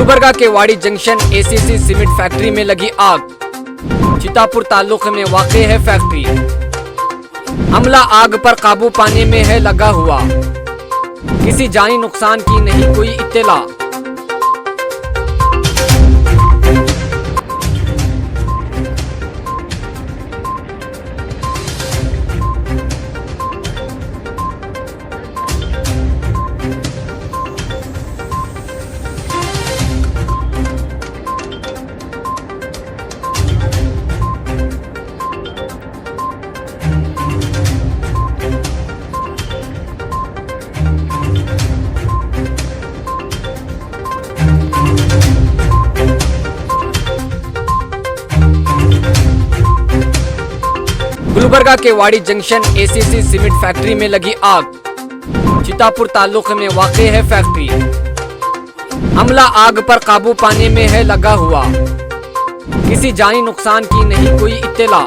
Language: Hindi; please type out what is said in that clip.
गुलबर्गा के वाड़ी जंक्शन एसीसी सीमेंट फैक्ट्री में लगी आग। चितापुर तालुके में वाक़े है फैक्ट्री। अमला आग पर काबू पाने में है लगा हुआ। किसी जानी नुकसान की नहीं कोई इत्तला। गुलबर्गा के वाड़ी जंक्शन एसीसी सीमेंट फैक्ट्री में लगी आग। चितापुर तालुके में वाक़े है फैक्ट्री। अमला आग पर काबू पाने में है लगा हुआ। किसी जानी नुकसान की नहीं कोई इत्तला।